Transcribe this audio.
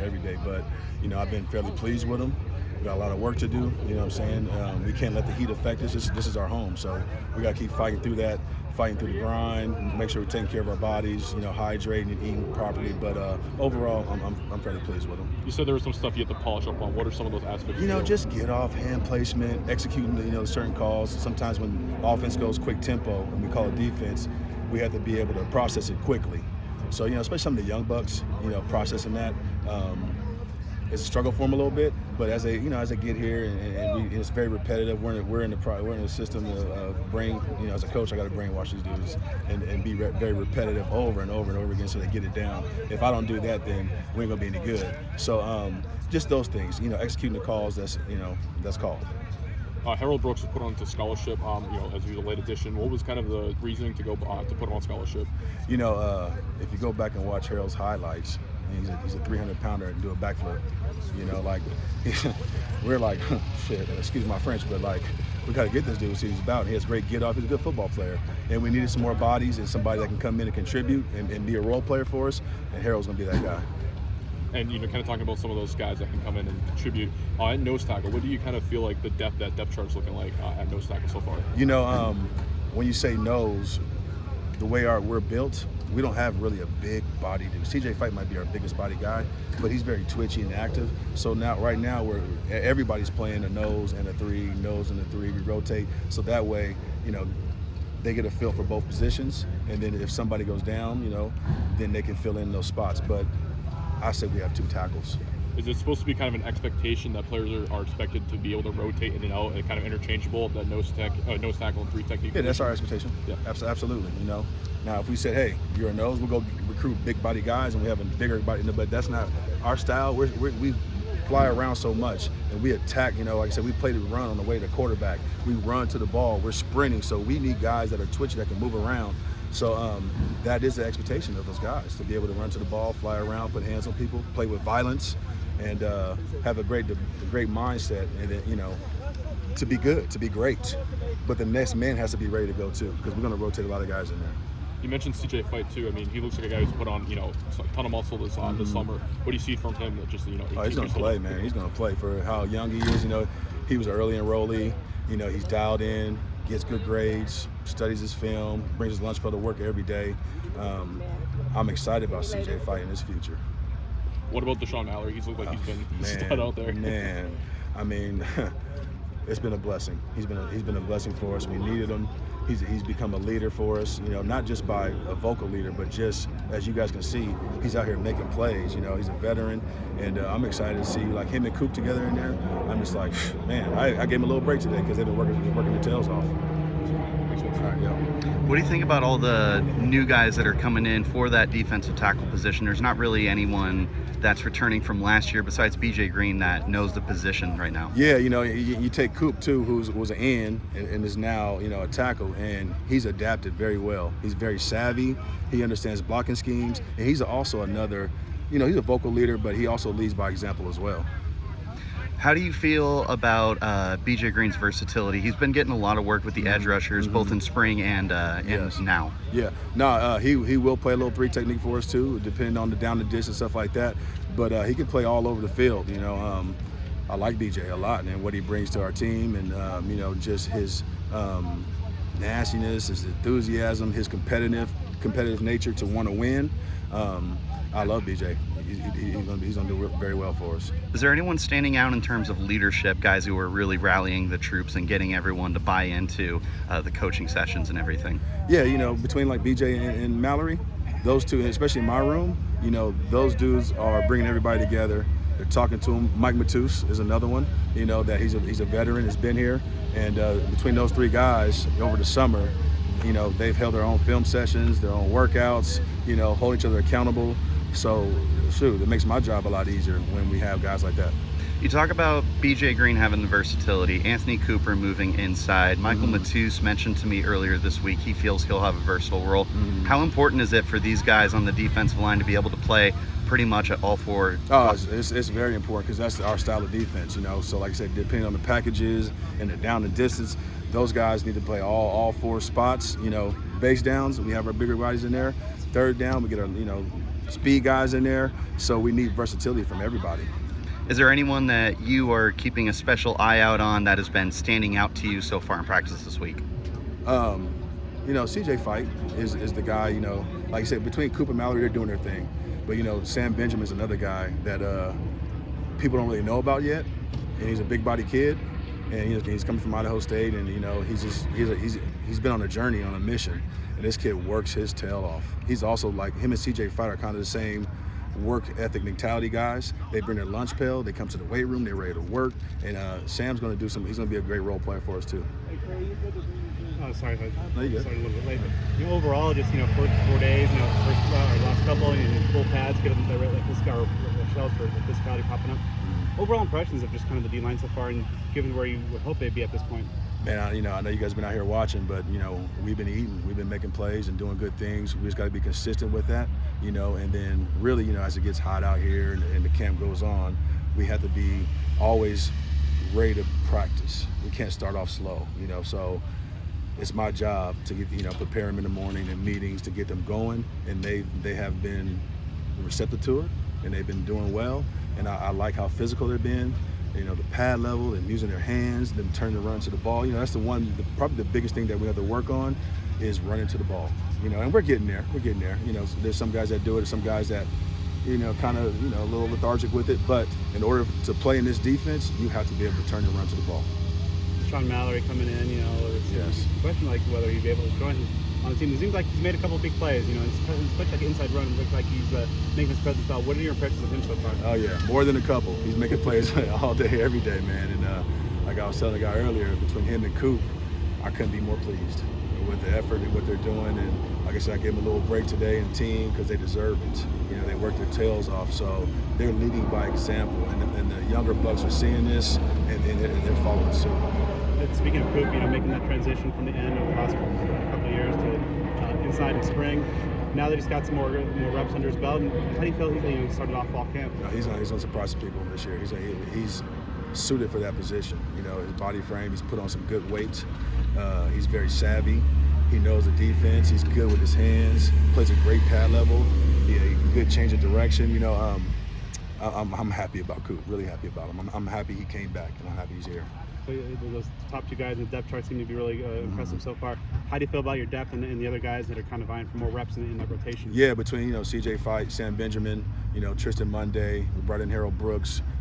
there every day. But, I've been fairly pleased with them. We got a lot of work to do, you know what I'm saying? We can't let the heat affect us. This is our home, so we got to keep fighting through that, fighting through the grind, make sure we're taking care of our bodies, hydrating and eating properly. But overall, I'm fairly pleased with them. You said there was some stuff you had to polish up on. What are some of those aspects? Just get off, hand placement, executing certain calls. Sometimes when offense goes quick tempo and we call it defense, we have to be able to process it quickly. So, especially some of the young bucks, processing that. It's a struggle for them a little bit, but as they get here and it's very repetitive. We're in the system of brain. As a coach, I got to brainwash these dudes and be very repetitive over and over and over again so they get it down. If I don't do that, then we ain't gonna be any good. So just those things, executing the calls that's called. Harold Brooks was put onto scholarship, as he was a late addition. What was kind of the reasoning to go to put him on scholarship? If you go back and watch Harold's highlights, he's a 300-pounder and do a backflip. We're like, shit, excuse my French, but we got to get this dude, see what he's about. He has great get off. He's a good football player. And we needed some more bodies and somebody that can come in and contribute and be a role player for us. And Harold's going to be that guy. And, kind of talking about some of those guys that can come in and contribute. At nose tackle, what do you kind of feel like that depth chart's looking like at nose tackle so far? When you say nose, the way we're built, we don't have really a big body dude. CJ Fight might be our biggest body guy, but he's very twitchy and active. So right now, everybody's playing a nose and a three, nose and a three. We rotate, so that way, they get a feel for both positions. And then if somebody goes down, then they can fill in those spots. But I say we have two tackles. Is it supposed to be kind of an expectation that players are expected to be able to rotate in and out and kind of interchangeable, that nose tackle and three technique? Yeah, that's our expectation. Yeah, absolutely. Now if we said, hey, you're a nose, we'll go recruit big body guys and we have a bigger body, but that's not our style. We fly around so much and we attack. Like I said, we play the run on the way to quarterback. We run to the ball. We're sprinting, so we need guys that are twitchy that can move around. So that is the expectation of those guys, to be able to run to the ball, fly around, put hands on people, play with violence, and have a great mindset, and then, to be good, to be great. But the next man has to be ready to go too, because we're going to rotate a lot of guys in there. You mentioned CJ Fight too. I mean, he looks like a guy who's put on, a ton of muscle this summer. What do you see from him? That just, he's going to play, man. He's going to play for how young he is. He was an early enrollee. He's dialed in, gets good grades, studies his film, brings his lunch pail to work every day. I'm excited about CJ Fight in his future. What about Deshaun Mallory? He's looked like he's been stud out there. Man, I mean, it's been a blessing. He's been a blessing for us. We needed him. He's become a leader for us. Not just by a vocal leader, but just as you guys can see, he's out here making plays. He's a veteran, and I'm excited to see him and Coop together in there. I'm just like, man, I gave him a little break today because they've been working their tails off. What do you think about all the new guys that are coming in for that defensive tackle position? There's not really anyone that's returning from last year besides BJ Green that knows the position right now. Yeah, you take Coop too, who was an end and is now a tackle, and he's adapted very well. He's very savvy. He understands blocking schemes, and he's also another, he's a vocal leader, but he also leads by example as well. How do you feel about BJ Green's versatility? He's been getting a lot of work with the edge rushers, both in spring and now. Yeah, no, he will play a little three technique for us too, depending on the down the dish and stuff like that. But he can play all over the field. I like BJ a lot and what he brings to our team, and just his nastiness, his enthusiasm, his competitive nature to want to win. I love BJ. He's gonna do very well for us. Is there anyone standing out in terms of leadership, guys who are really rallying the troops and getting everyone to buy into the coaching sessions and everything? Yeah, between like BJ and Mallory, those two, especially in my room, those dudes are bringing everybody together. They're talking to him. Mike Matus is another one, that he's a veteran, has been here, and between those three guys over the summer, they've held their own film sessions, their own workouts, hold each other accountable. So, shoot, it makes my job a lot easier when we have guys like that. You talk about BJ Green having the versatility, Anthony Cooper moving inside. Michael Matus mentioned to me earlier this week he feels he'll have a versatile role. How important is it for these guys on the defensive line to be able to play pretty much at all four? Oh, it's very important because that's our style of defense, So, like I said, depending on the packages and the down and distance, those guys need to play all four spots. Base downs, we have our bigger bodies in there. Third down, we get our, speed guys in there. So we need versatility from everybody. Is there anyone that you are keeping a special eye out on that has been standing out to you so far in practice this week? You know, CJ Fight is the guy, you know, like you said, between Coop and Mallory, they're doing their thing. But, you know, Sam Benjamin's another guy that people don't really know about yet. And he's a big body kid. And he's coming from Idaho State, and, you know, he's been on a journey, on a mission. And this kid works his tail off. He's also, like, him and CJ Fight are kind of the same work ethic mentality guys. They bring their lunch pail, they come to the weight room, they're ready to work. And Sam's going to do something. He's going to be a great role player for us too. Sorry, No, you good. started a little bit late. You know, overall, just, you know, first 4 days, you know, last couple, and full pads, get them like this guy or shells for physicality popping up. Overall impressions of just kind of the D-line so far, and given where you would hope they'd be at this point. Man, I know you guys have been out here watching, but, you know, we've been eating, we've been making plays and doing good things. We just got to be consistent with that, you know, and then really, you know, as it gets hot out here and the camp goes on, we have to be always ready to practice. We can't start off slow, you know, so it's my job to get, you know, prepare them in the morning in meetings to get them going, and they have been receptive to it, and they've been doing well, and I like how physical they've been. You know, the pad level, them using their hands, them turning to run to the ball. You know, that's probably the biggest thing that we have to work on is running to the ball. You know, and we're getting there. You know, so there's some guys that do it, there's some guys that, you know, kind of, you know, a little lethargic with it. But in order to play in this defense, you have to be able to turn and run to the ball. Sean Mallory coming in, you know, Yes. a question like whether he'd be able to join on the team. It seems like he's made a couple of big plays, you know, especially like an inside run. It looks like he's making his presence felt. What are your impressions of him so far? Oh yeah, more than a couple. He's making plays all day, every day, man. And like I was telling the guy earlier, between him and Coop, I couldn't be more pleased with the effort and what they're doing. And like I said, I gave them a little break today in team because they deserve it. You know, they worked their tails off, so they're leading by example. And the younger bucks are seeing this, and they're following suit. Speaking of Coop, you know, making that transition from the end of the last couple of years to inside in spring. Now that he's got some more reps under his belt, and how do you feel he started off fall camp? No, he's gonna surprise some people this year. He's suited for that position. You know, his body frame, he's put on some good weight. He's very savvy. He knows the defense. He's good with his hands. Plays a great pad level. He good change of direction. You know, I'm happy about Coop. Really happy about him. I'm happy he came back, and I'm happy he's here. Those top two guys in the depth chart seem to be really impressive so far. How do you feel about your depth and the other guys that are kind of vying for more reps in that rotation? Yeah, between, you know, CJ Fight, Sam Benjamin, you know, Tristan Monday, we brought in Harold Brooks.